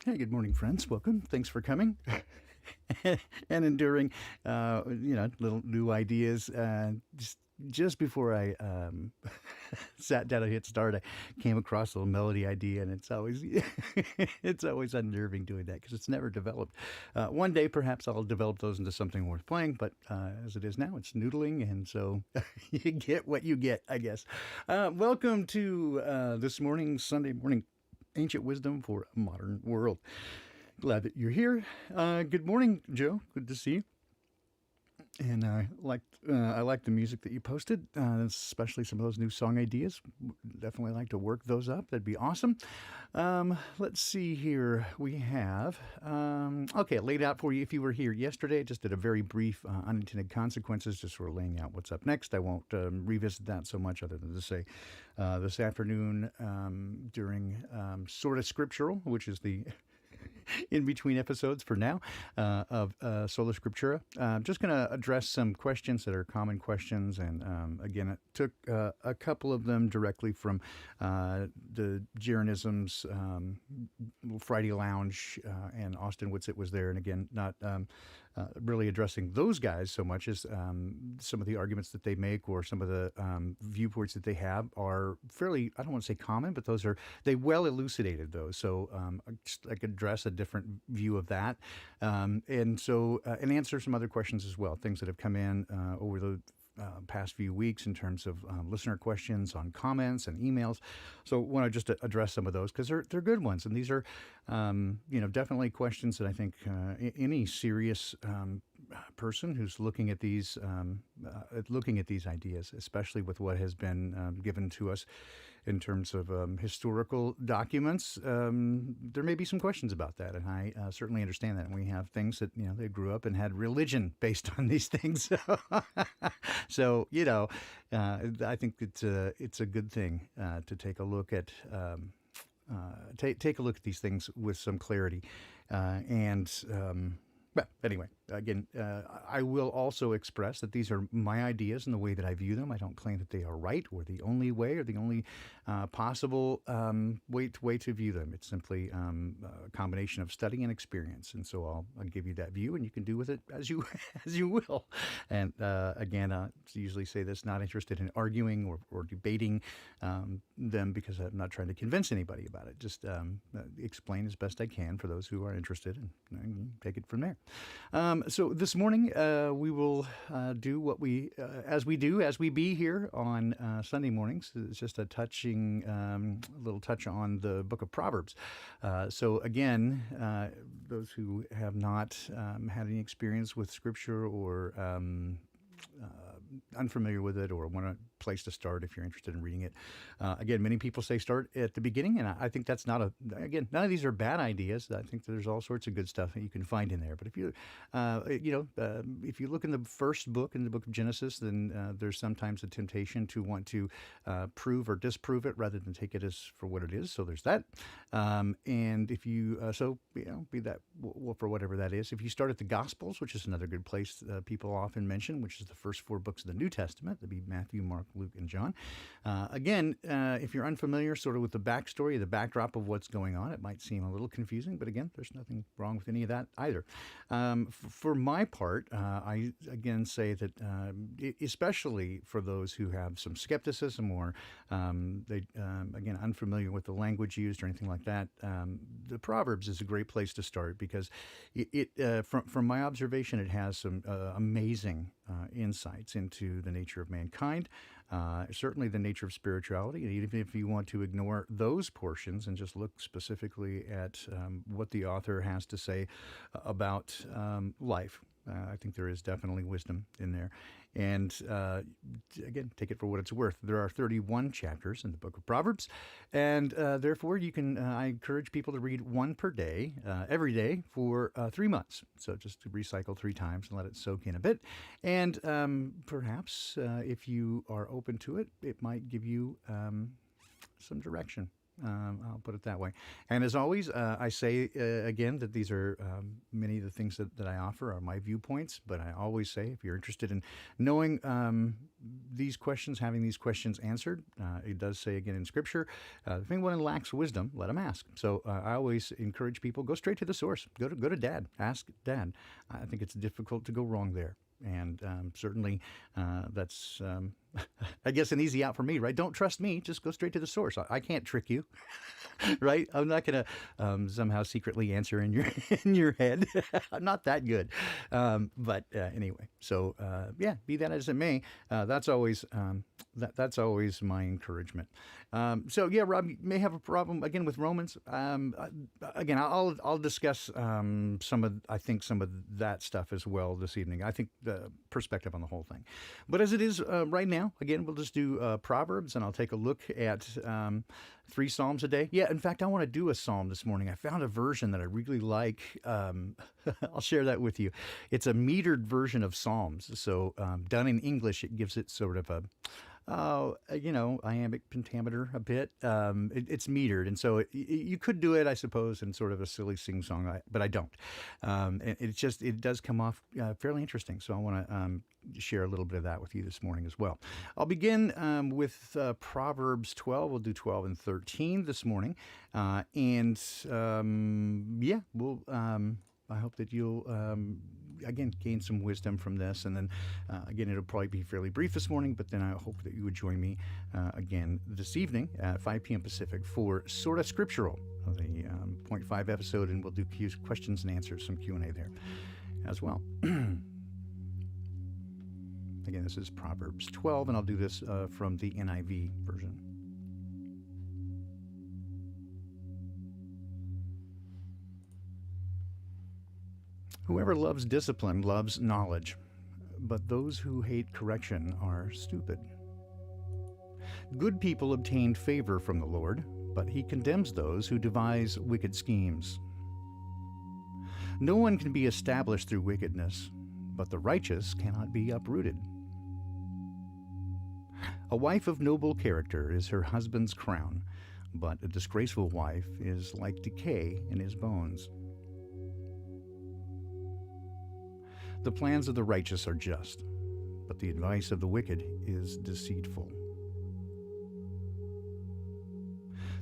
Hey, good morning, friends. Welcome. Thanks for coming and enduring, little new ideas. Just before I sat down to hit start, I came across a little melody idea, and it's always it's always unnerving doing that because it's never developed. One day, perhaps I'll develop those into something worth playing, but as it is now, it's noodling, and so you get what you get, I guess. Welcome to this morning, Sunday morning Ancient Wisdom for a Modern World. Glad that you're here. Good morning, Joe. Good to see you. And I like the music that you posted, especially some of those new song ideas. Definitely like to work those up. That'd be awesome. Let's see here. We have laid out for you. If you were here yesterday, I just did a very brief unintended consequences, just sort of laying out what's up next. I won't revisit that so much, other than to say this afternoon during sort of scriptural, which is the in between episodes for now of Sola Scriptura. I'm just going to address some questions that are common questions. And again, it took a couple of them directly from the Jeranism's Friday Lounge, and Austin Whitsitt was there. And again, not really addressing those guys so much as some of the arguments that they make or some of the viewpoints that they have are fairly, I don't want to say common, but they well elucidated those. So I could address a different view of that. And answer some other questions as well, things that have come in over the past few weeks in terms of listener questions on comments and emails. So I want to just address some of those because they're good ones. And these are, definitely questions that I think any serious person who's looking at these ideas, especially with what has been given to us in terms of historical documents, there may be some questions about that, and I certainly understand that. And we have things that they grew up and had religion based on these things, so I think it's a good thing to take a look at. Take a look at these things with some clarity, but anyway, again, I will also express that these are my ideas and the way that I view them. I don't claim that they are right or the only way or the only possible way to view them. It's simply a combination of study and experience. And so I'll give you that view, and you can do with it as you as you will. And again, I usually say this: not interested in arguing or debating them, because I'm not trying to convince anybody about it. Just explain as best I can for those who are interested, and take it from there. So this morning we will do what we as we be here on Sunday mornings. It's just a little touch on the book of Proverbs. So again, those who have not had any experience with Scripture or unfamiliar with it or want a place to start if you're interested in reading it. Again, many people say start at the beginning, and I think that's none of these are bad ideas. I think there's all sorts of good stuff that you can find in there. But if you, if you look in the first book, in the book of Genesis, then there's sometimes a temptation to want to prove or disprove it rather than take it as for what it is. So there's that. And if you, be that for whatever that is. If you start at the Gospels, which is another good place people often mention, which is the first 4 books of the New Testament, that'd be Matthew, Mark, Luke, and John. Again, if you're unfamiliar sort of with the backstory, the backdrop of what's going on, it might seem a little confusing, but again, there's nothing wrong with any of that either. For my part, I again say that especially for those who have some skepticism or again, unfamiliar with the language used or anything like that, the Proverbs is a great place to start because from my observation, it has some amazing insights into the nature of mankind, certainly the nature of spirituality. And even if you want to ignore those portions and just look specifically at what the author has to say about life, I think there is definitely wisdom in there. And again, take it for what it's worth. There are 31 chapters in the book of Proverbs, and therefore you can. I encourage people to read one per day, every day for 3 months. So just to recycle 3 times and let it soak in a bit. And perhaps if you are open to it, it might give you some direction I'll put it that way. And as always, I say again that these are many of the things that I offer are my viewpoints. But I always say if you're interested in knowing these questions, having these questions answered, it does say again in Scripture, if anyone lacks wisdom, let him ask. So I always encourage people go straight to the source. Go to Dad. Ask Dad. I think it's difficult to go wrong there. And certainly that's, I guess, an easy out for me, right? Don't trust me. Just go straight to the source. I can't trick you, right? I'm not going to somehow secretly answer in your in your head. I'm not that good. But anyway, so yeah, be that as it may, that's always that's always my encouragement. So yeah, Rob, you may have a problem again with Romans. Again, I'll discuss some of that stuff as well this evening. I think the perspective on the whole thing. But as it is right now, again, we'll just do Proverbs, and I'll take a look at 3 Psalms a day. Yeah, in fact, I want to do a Psalm this morning. I found a version that I really like. I'll share that with you. It's a metered version of Psalms. So done in English, it gives it sort of a iambic pentameter a bit. It's metered, and so you could do it, I suppose, in sort of a silly sing-song, but I don't. It does come off fairly interesting, so I want to share a little bit of that with you this morning as well. I'll begin with Proverbs 12. We'll do 12 and 13 this morning, and we'll. I hope that you'll, again, gain some wisdom from this. And then, again, it'll probably be fairly brief this morning, but then I hope that you would join me again this evening at 5 p.m. Pacific for Sorta Scriptural, the point 5 episode, and we'll do questions and answers, some Q&A there as well. Again, this is Proverbs 12, and I'll do this from the NIV version. Whoever loves discipline loves knowledge, but those who hate correction are stupid. Good people obtain favor from the Lord, but he condemns those who devise wicked schemes. No one can be established through wickedness, but the righteous cannot be uprooted. A wife of noble character is her husband's crown, but a disgraceful wife is like decay in his bones. The plans of the righteous are just, but the advice of the wicked is deceitful.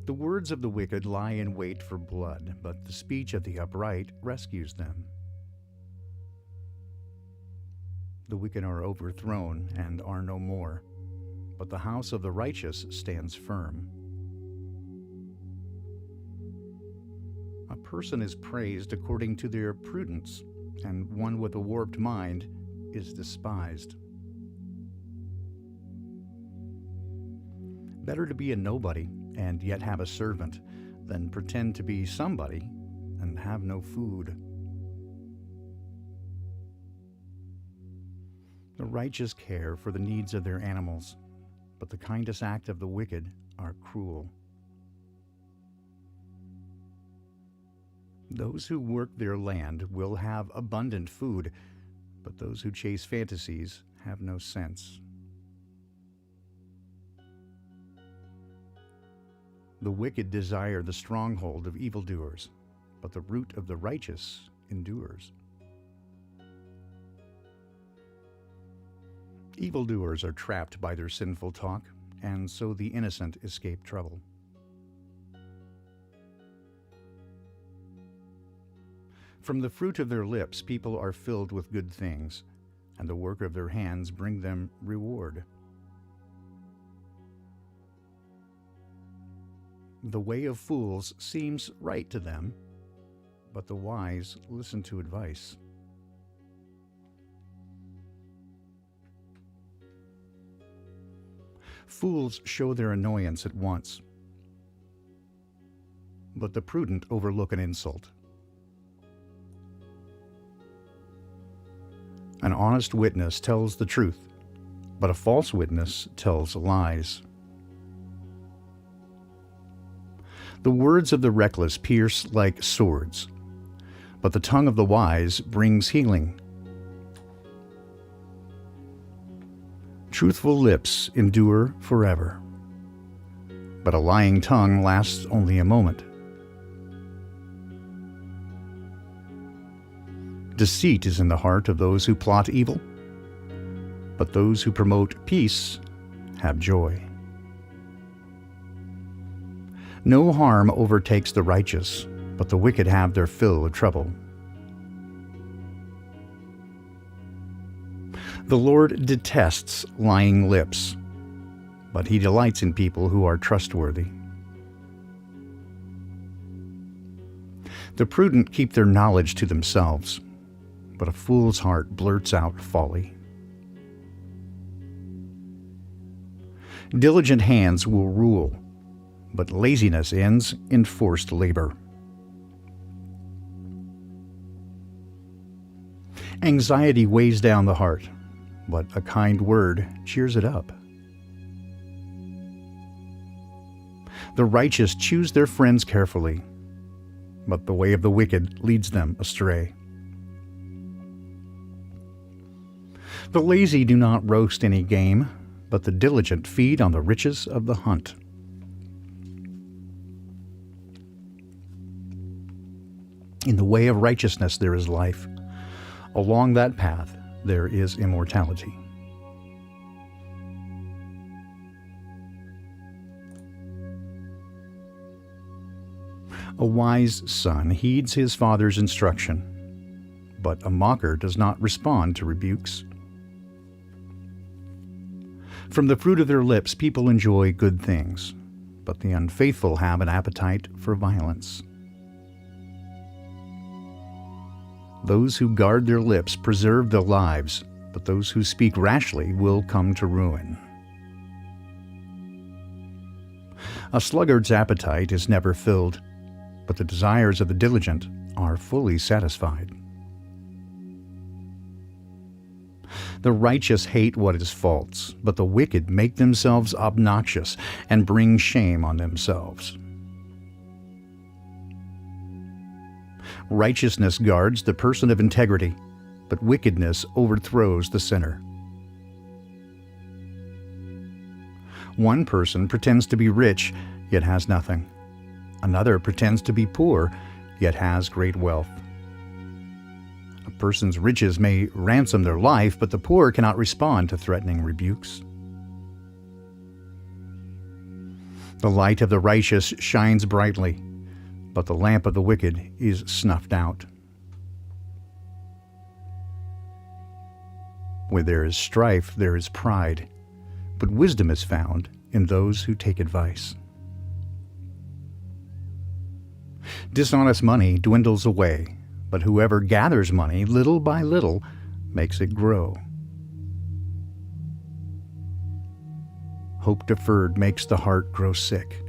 The words of the wicked lie in wait for blood, but the speech of the upright rescues them. The wicked are overthrown and are no more, but the house of the righteous stands firm. A person is praised according to their prudence, and one with a warped mind is despised. Better to be a nobody and yet have a servant than pretend to be somebody and have no food. The righteous care for the needs of their animals, but the kindest act of the wicked are cruel. Those who work their land will have abundant food, but those who chase fantasies have no sense. The wicked desire the stronghold of evildoers, but the root of the righteous endures. Evildoers are trapped by their sinful talk, and so the innocent escape trouble. From the fruit of their lips people are filled with good things, and the work of their hands bring them reward. The way of fools seems right to them, but the wise listen to advice. Fools show their annoyance at once, but the prudent overlook an insult. An honest witness tells the truth, but a false witness tells lies. The words of the reckless pierce like swords, but the tongue of the wise brings healing. Truthful lips endure forever, but a lying tongue lasts only a moment. Deceit is in the heart of those who plot evil, but those who promote peace have joy. No harm overtakes the righteous, but the wicked have their fill of trouble. The Lord detests lying lips, but he delights in people who are trustworthy. The prudent keep their knowledge to themselves, but a fool's heart blurts out folly. Diligent hands will rule, but laziness ends in forced labor. Anxiety weighs down the heart, but a kind word cheers it up. The righteous choose their friends carefully, but the way of the wicked leads them astray. The lazy do not roast any game, but the diligent feed on the riches of the hunt. In the way of righteousness there is life. Along that path there is immortality. A wise son heeds his father's instruction, but a mocker does not respond to rebukes. From the fruit of their lips people enjoy good things, but the unfaithful have an appetite for violence. Those who guard their lips preserve their lives, but those who speak rashly will come to ruin. A sluggard's appetite is never filled, but the desires of the diligent are fully satisfied. The righteous hate what is false, but the wicked make themselves obnoxious and bring shame on themselves. Righteousness guards the person of integrity, but wickedness overthrows the sinner. One person pretends to be rich, yet has nothing. Another pretends to be poor, yet has great wealth. A person's riches may ransom their life, but the poor cannot respond to threatening rebukes. The light of the righteous shines brightly, but the lamp of the wicked is snuffed out. Where there is strife, there is pride, but wisdom is found in those who take advice. Dishonest money dwindles away, but whoever gathers money little by little makes it grow. Hope deferred makes the heart grow sick,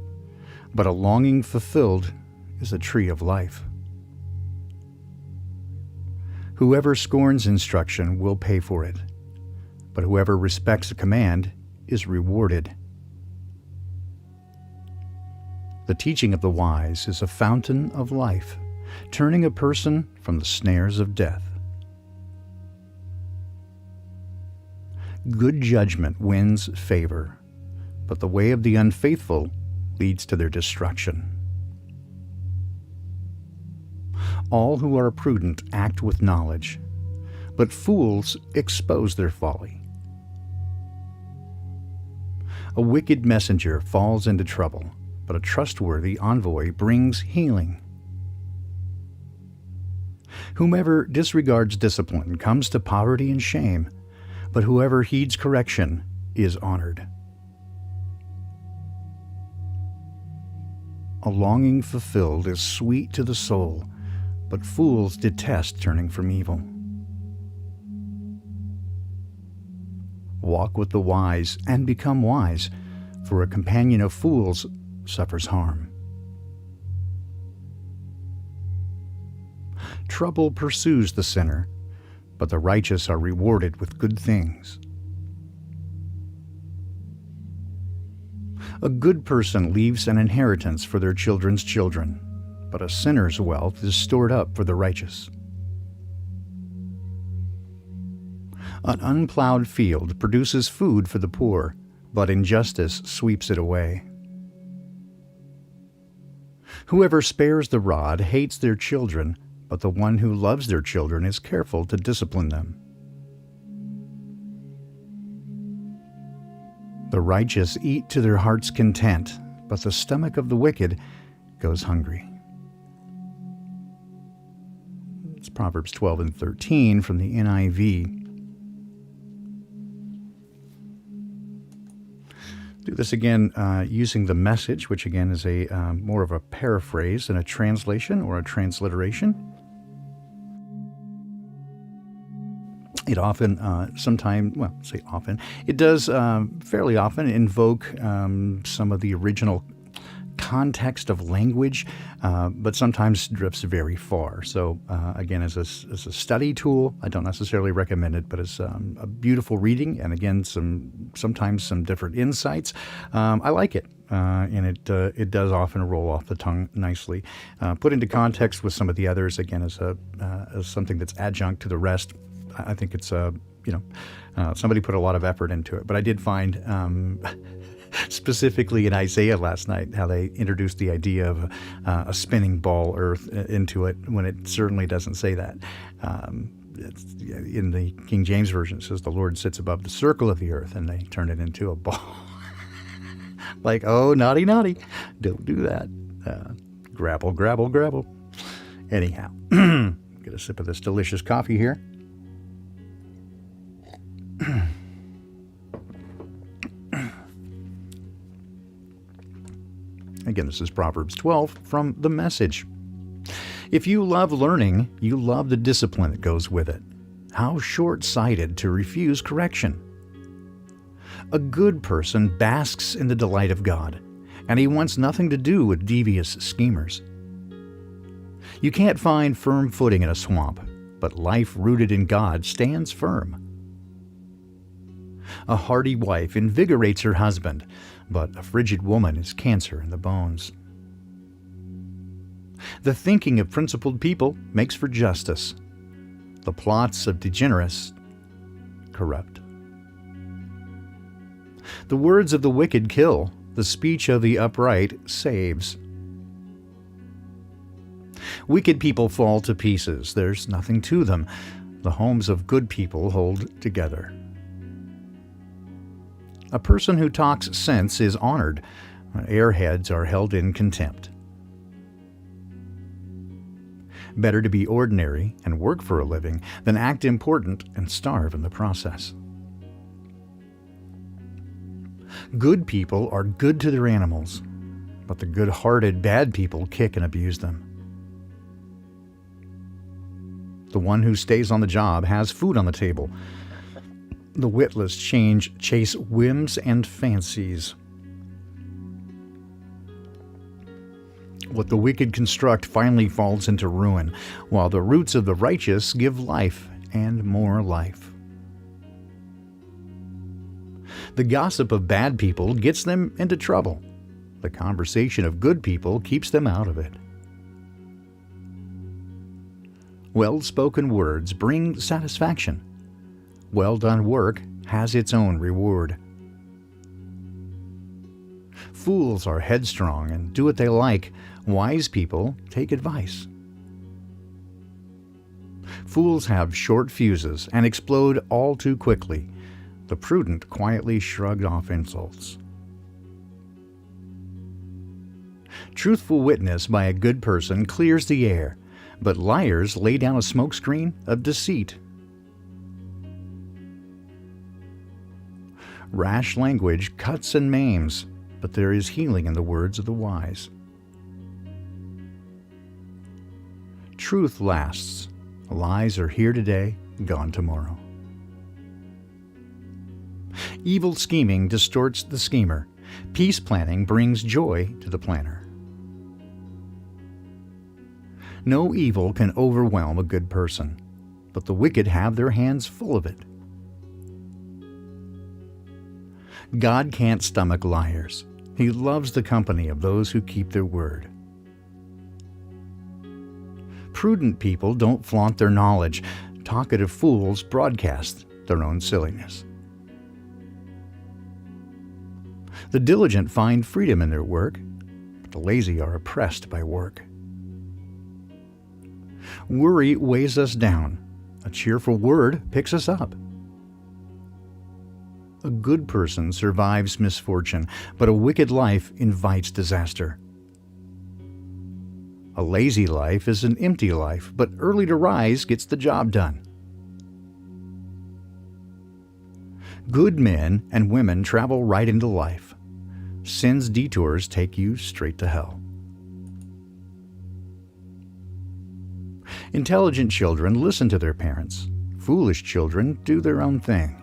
but a longing fulfilled is a tree of life. Whoever scorns instruction will pay for it, but whoever respects a command is rewarded. The teaching of the wise is a fountain of life, turning a person from the snares of death. Good judgment wins favor, but the way of the unfaithful leads to their destruction. All who are prudent act with knowledge, but fools expose their folly. A wicked messenger falls into trouble, but a trustworthy envoy brings healing. Whomever disregards discipline comes to poverty and shame, but whoever heeds correction is honored. A longing fulfilled is sweet to the soul, but fools detest turning from evil. Walk with the wise and become wise, for a companion of fools suffers harm. Trouble pursues the sinner, but the righteous are rewarded with good things. A good person leaves an inheritance for their children's children, but a sinner's wealth is stored up for the righteous. An unplowed field produces food for the poor, but injustice sweeps it away. Whoever spares the rod hates their children, but the one who loves their children is careful to discipline them. The righteous eat to their heart's content, but the stomach of the wicked goes hungry. It's Proverbs 12 and 13 from the NIV. Do this again using the Message, which again is a more of a paraphrase than a translation or a transliteration. It often, it does fairly often invoke some of the original context of language, but sometimes drifts very far. So again, as a study tool, I don't necessarily recommend it, but it's a beautiful reading, and again, sometimes some different insights. I like it, and it does often roll off the tongue nicely. Put into context with some of the others, again, as something that's adjunct to the rest. I think it's somebody put a lot of effort into it, but I did find specifically in Isaiah last night how they introduced the idea of a spinning ball earth into it when it certainly doesn't say that. In the King James Version, it says the Lord sits above the circle of the earth, and they turn it into a ball. Like, oh, naughty, naughty. Don't do that. Grabble, grabble, grabble. Anyhow, get a sip of this delicious coffee here. Again, this is Proverbs 12 from the Message. If you love learning, you love the discipline that goes with it. How short-sighted to refuse correction. A good person basks in the delight of God, and he wants nothing to do with devious schemers. You can't find firm footing in a swamp, but life rooted in God stands firm. A hardy wife invigorates her husband, but a frigid woman is cancer in the bones. The thinking of principled people makes for justice. The plots of degenerates corrupt. The words of the wicked kill. The speech of the upright saves. Wicked people fall to pieces. There's nothing to them. The homes of good people hold together. A person who talks sense is honored. Airheads are held in contempt. Better to be ordinary and work for a living than act important and starve in the process. Good people are good to their animals, but the good-hearted bad people kick and abuse them. The one who stays on the job has food on the table. The witless chase whims and fancies. What the wicked construct finally falls into ruin, while the roots of the righteous give life and more life. The gossip of bad people gets them into trouble. The conversation of good people keeps them out of it. Well-spoken words bring satisfaction. Well-done work has its own reward. Fools are headstrong and do what they like. Wise people take advice. Fools have short fuses and explode all too quickly. The prudent quietly shrug off insults. Truthful witness by a good person clears the air, but liars lay down a smokescreen of deceit. Rash language cuts and maims, but there is healing in the words of the wise. Truth lasts. Lies are here today, gone tomorrow. Evil scheming distorts the schemer. Peace planning brings joy to the planner. No evil can overwhelm a good person, but the wicked have their hands full of it. God can't stomach liars. He loves the company of those who keep their word. Prudent people don't flaunt their knowledge. Talkative fools broadcast their own silliness. The diligent find freedom in their work. The lazy are oppressed by work. Worry weighs us down. A cheerful word picks us up. A good person survives misfortune, but a wicked life invites disaster. A lazy life is an empty life, but early to rise gets the job done. Good men and women travel right into life. Sin's detours take you straight to hell. Intelligent children listen to their parents. Foolish children do their own thing.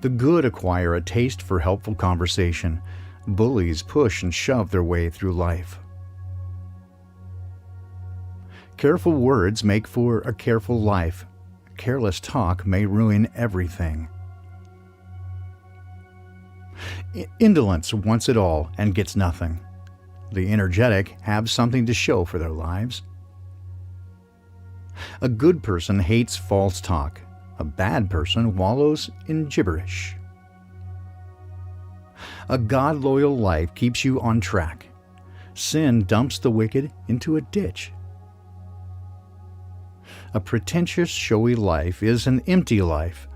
The good acquire a taste for helpful conversation. Bullies push and shove their way through life. Careful words make for a careful life. Careless talk may ruin everything. Indolence wants it all and gets nothing. The energetic have something to show for their lives. A good person hates false talk. A bad person wallows in gibberish. A God-loyal life keeps you on track. Sin dumps the wicked into a ditch. A pretentious, showy life is an empty life.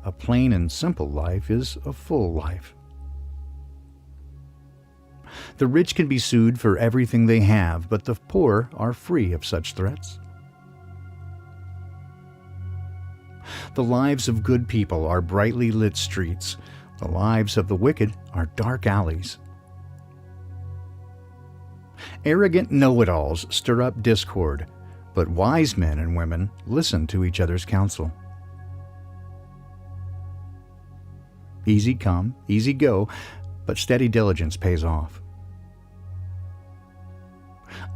A plain and simple life is a full life. The rich can be sued for everything they have, but the poor are free of such threats. The lives of good people are brightly lit streets. The lives of the wicked are dark alleys. Arrogant know-it-alls stir up discord, but wise men and women listen to each other's counsel. Easy come, easy go, but steady diligence pays off.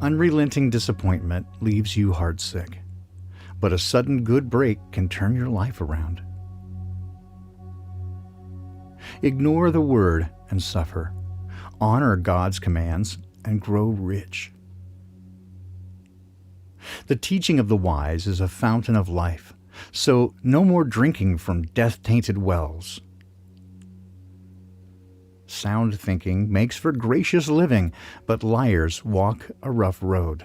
Unrelenting disappointment leaves you heartsick, but a sudden good break can turn your life around. Ignore the word and suffer. Honor God's commands and grow rich. The teaching of the wise is a fountain of life, so no more drinking from death-tainted wells. Sound thinking makes for gracious living, but liars walk a rough road.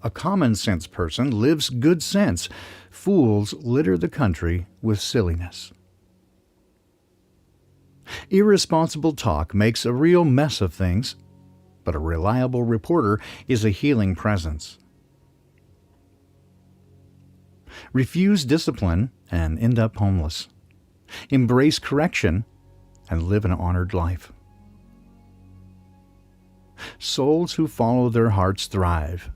A common-sense person lives good sense. Fools litter the country with silliness. Irresponsible talk makes a real mess of things, but a reliable reporter is a healing presence. Refuse discipline and end up homeless. Embrace correction and live an honored life. Souls who follow their hearts thrive.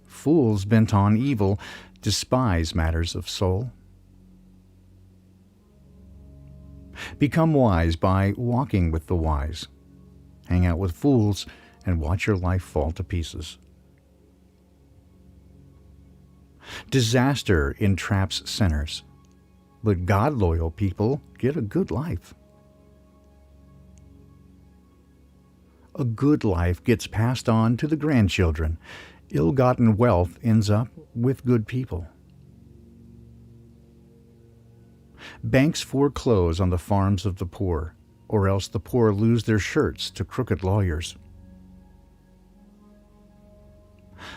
Fools bent on evil despise matters of soul. Become wise by walking with the wise. Hang out with fools and watch your life fall to pieces. Disaster entraps sinners, but God-loyal people get a good life. A good life gets passed on to the grandchildren. Ill-gotten wealth ends up with good people. Banks foreclose on the farms of the poor, or else the poor lose their shirts to crooked lawyers.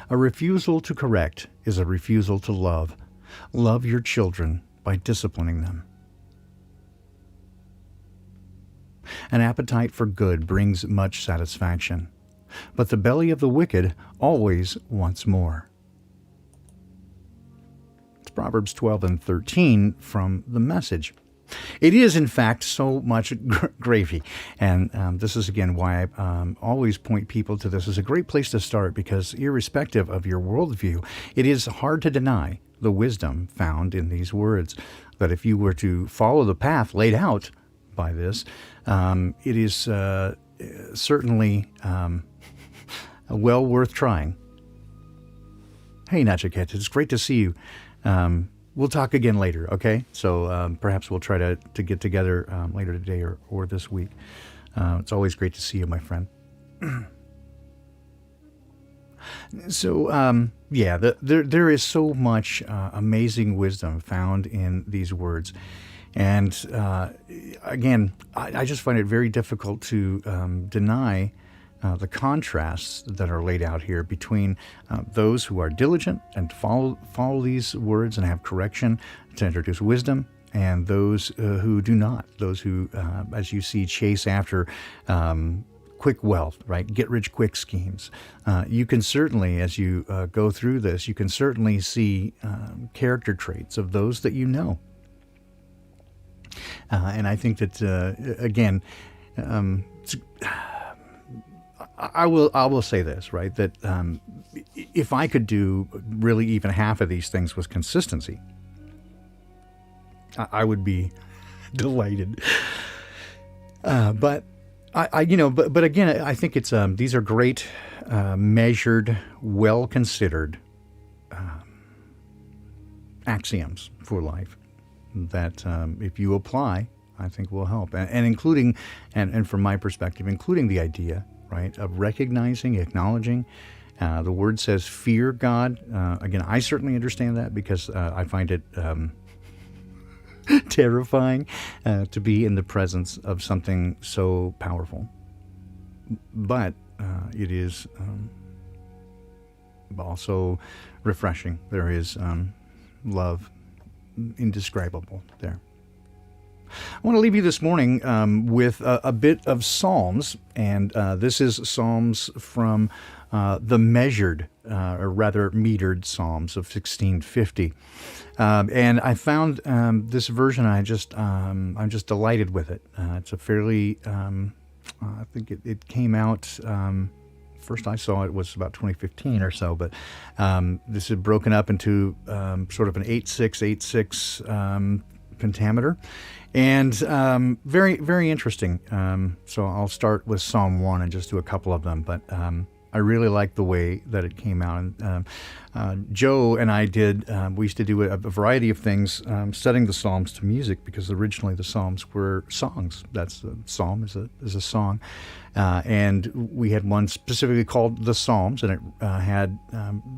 A refusal to correct is a refusal to love. Love your children by disciplining them. An appetite for good brings much satisfaction, but the belly of the wicked always wants more. It's Proverbs 12 and 13 from the Message. It is, in fact, so much gravy, and this is, again, why I always point people to this as a great place to start, because irrespective of your worldview, it is hard to deny the wisdom found in these words, that if you were to follow the path laid out by this, it is certainly well worth trying. Hey, Nachikhet, it's great to see you. We'll talk again later, okay? So perhaps we'll try to get together later today or this week. It's always great to see you, my friend. So, there is so much amazing wisdom found in these words. And again, I just find it very difficult to deny the contrasts that are laid out here between those who are diligent and follow these words and have correction to introduce wisdom, and those who do not, those who, as you see, chase after quick wealth, right? Get rich quick schemes. You can certainly, as you go through this, you can certainly see character traits of those that you know. And I think that, again, I will say this, right? That if I could do really even half of these things with consistency, I would be delighted. But but again, I think it's these are great, measured, well considered axioms for life that if you apply, I think will help, and including, and from my perspective, including the idea, right, of recognizing, acknowledging. The word says, fear God. Again, I certainly understand that because I find it terrifying to be in the presence of something so powerful. But it is also refreshing. There is love indescribable there. I want to leave you this morning with a bit of Psalms, and this is Psalms from the measured, or rather metered Psalms of 1650. And I found this version. I'm just delighted with it. It's a fairly, I think it came out. First I saw it was about 2015 or so, but this is broken up into sort of an 8/6/8/6 pentameter. And very, very interesting. So I'll start with Psalm 1 and just do a couple of them. But I really like the way that it came out. And Joe and I we used to do a variety of things, setting the Psalms to music, because originally the Psalms were songs. That's a psalm is a song. And we had one specifically called the Psalms, and it had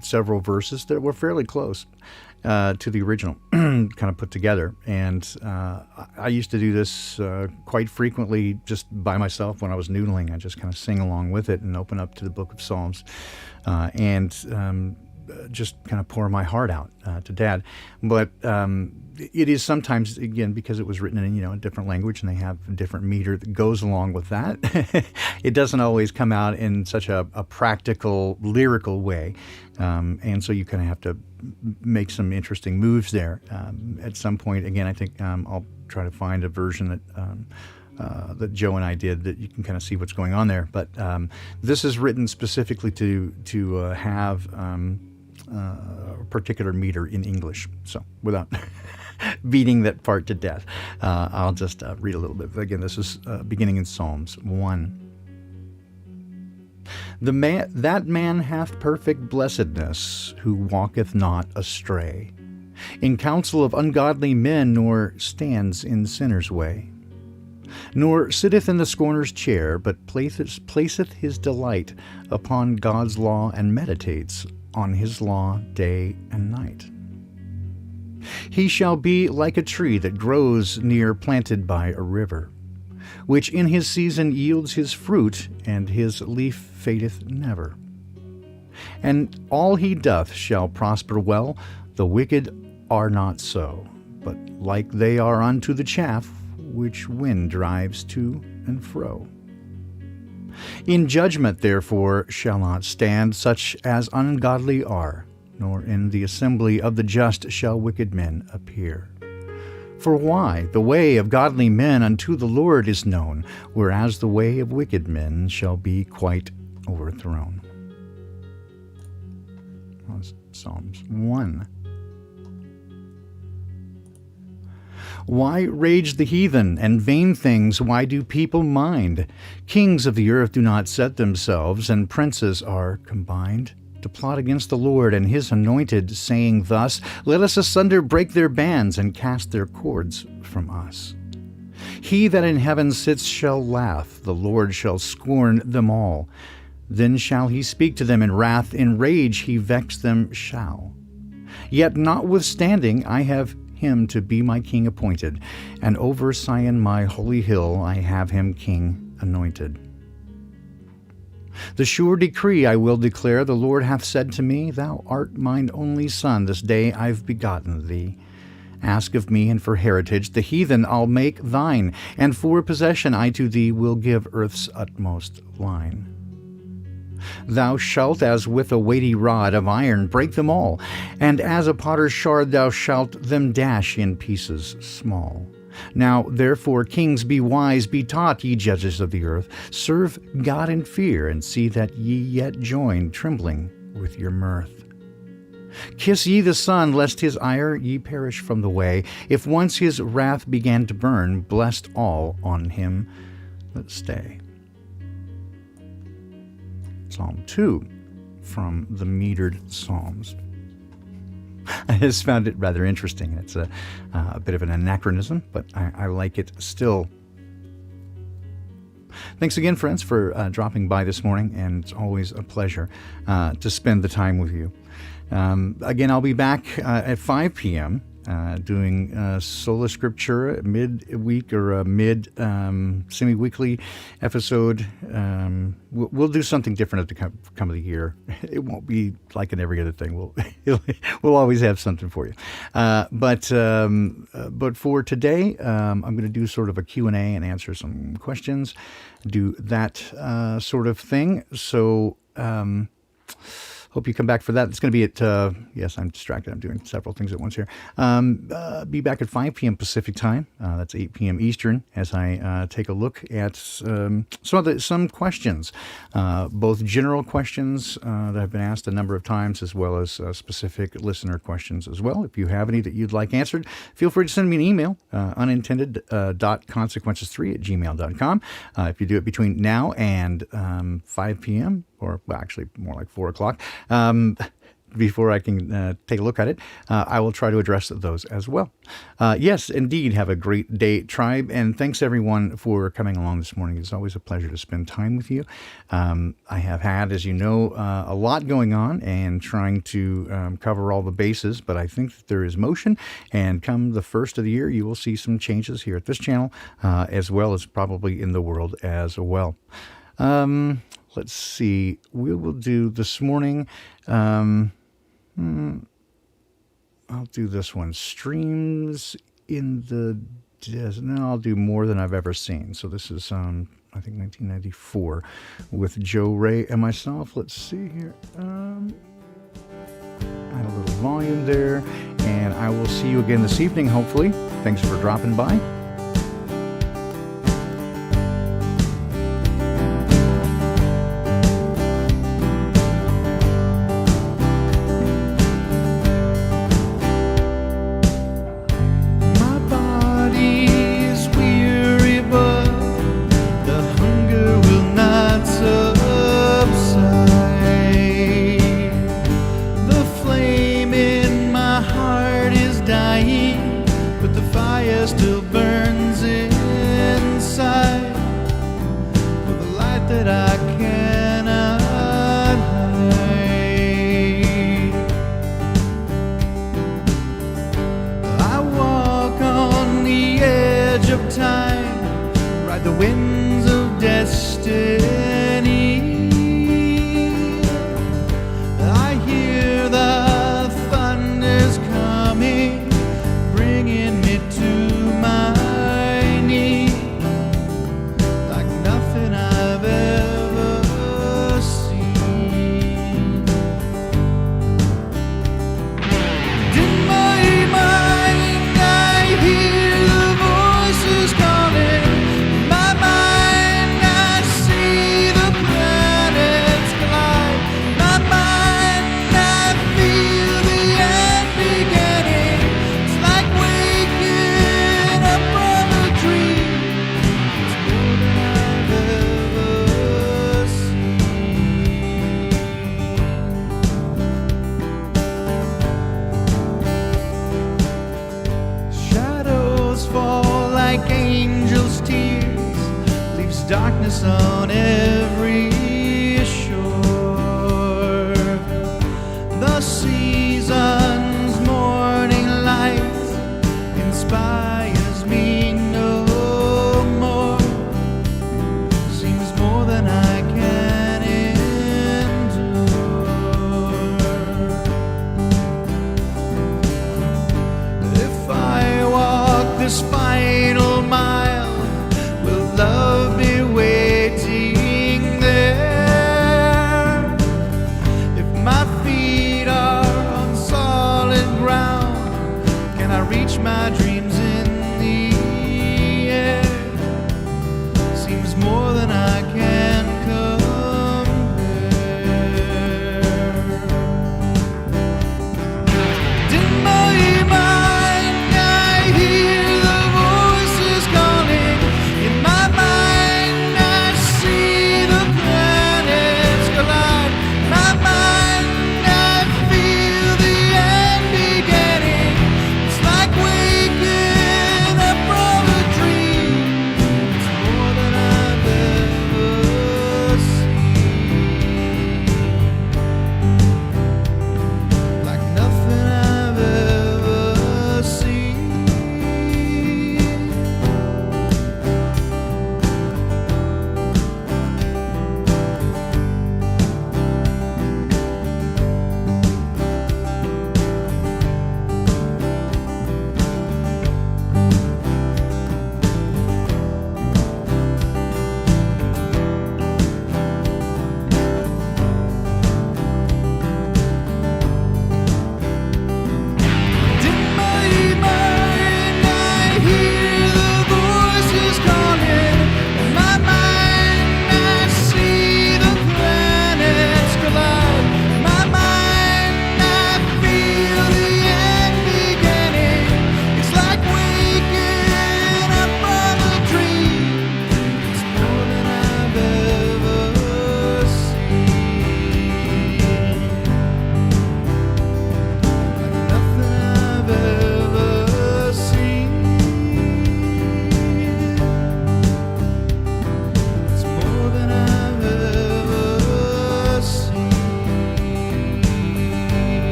several verses that were fairly close to the original, kind of put together. And I used to do this quite frequently just by myself when I was noodling. I just kind of sing along with it and open up to the book of Psalms and just kind of pour my heart out to Dad. But it is sometimes, again, because it was written in a different language and they have a different meter that goes along with that, it doesn't always come out in such a practical, lyrical way. And so you kind of have to make some interesting moves there. At some point, again, I think I'll try to find a version that Joe and I did that you can kind of see what's going on there. But this is written specifically to have a particular meter in English. So without beating that part to death, I'll just read a little bit. Again, this is beginning in Psalms 1. That man hath perfect blessedness, who walketh not astray in counsel of ungodly men, nor stands in sinners' way, nor sitteth in the scorner's chair, but placeth his delight upon God's law, and meditates on his law day and night. He shall be like a tree that grows near planted by a river, which in his season yields his fruit, and his leaf fadeth never. And all he doth shall prosper well. The wicked are not so, but like they are unto the chaff which wind drives to and fro. In judgment therefore shall not stand such as ungodly are, nor in the assembly of the just shall wicked men appear. For why? The way of godly men unto the Lord is known, whereas the way of wicked men shall be quite overthrown. Psalms 1. Why rage the heathen, and vain things why do people mind? Kings of the earth do not set themselves, and princes are combined to plot against the Lord and his anointed, saying thus, let us asunder break their bands, and cast their cords from us. He that in heaven sits shall laugh, the Lord shall scorn them all. Then shall he speak to them in wrath, in rage he vex them shall. Yet notwithstanding I have him to be my king appointed, and over Sion my holy hill I have him king anointed. The sure decree I will declare, the Lord hath said to me, Thou art mine only son, this day I've begotten thee. Ask of me, and for heritage the heathen I'll make thine, and for possession I to thee will give earth's utmost line. Thou shalt as with a weighty rod of iron break them all, and as a potter's shard thou shalt them dash in pieces small. Now therefore kings be wise, be taught, ye judges of the earth, serve God in fear, and see that ye yet join trembling with your mirth. Kiss ye the Son, lest his ire ye perish from the way. If once his wrath began to burn, blessed all on him that stay. Psalm 2 from the metered Psalms. I just found it rather interesting. It's a bit of an anachronism, but I like it still. Thanks again, friends, for dropping by this morning, and it's always a pleasure to spend the time with you. Again, I'll be back at 5 p.m. Doing Sola Scriptura mid-week or a semi-weekly episode. We'll do something different at the come of the year. It won't be like in every other thing. We'll always have something for you. But for today, I'm going to do sort of a Q&A and answer some questions. Do that sort of thing. So hope you come back for that. It's going to be at, yes, I'm distracted. I'm doing several things at once here. Be back at 5 p.m. Pacific time. That's 8 p.m. Eastern, as I take a look at some questions, both general questions that have been asked a number of times, as well as specific listener questions as well. If you have any that you'd like answered, feel free to send me an email, unintended.consequences3@gmail.com. If you do it between now and 5 p.m., or well, actually more like 4 o'clock, before I can take a look at it, I will try to address those as well. Yes, indeed, have a great day, tribe, and thanks everyone for coming along this morning. It's always a pleasure to spend time with you. I have had, as you know, a lot going on and trying to cover all the bases, but I think that there is motion, and come the first of the year, you will see some changes here at this channel, as well as probably in the world as well. Let's see. We will do this morning. I'll do this one. Streams in the desert. No, I'll do more than I've ever seen. So this is, I think, 1994 with Joe Ray and myself. Let's see here. Add a little volume there. And I will see you again this evening, hopefully. Thanks for dropping by. Darkness on every shore, the season's morning light this final mile, will love be waiting there? If my feet are on solid ground, can I reach my dream?